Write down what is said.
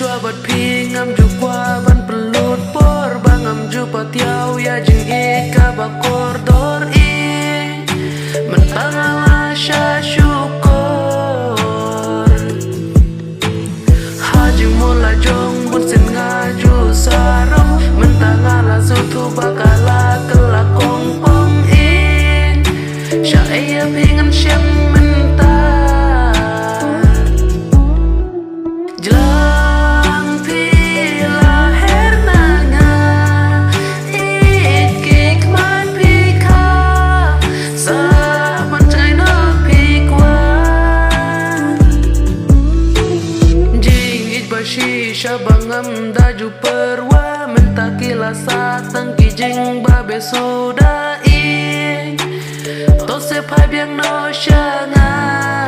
chua bật phi ngâm ju qua ban pelut por bangam ju patiao ya jing e ka ba kordor e mentangala sha syukur haji mula jong bun sin ngaju sarong mentangala zutu bakala kelak kong pong in sha e pingan syam Shabangam daju perwa mentakila satang kijing babe sudah i to se pai biang no shanga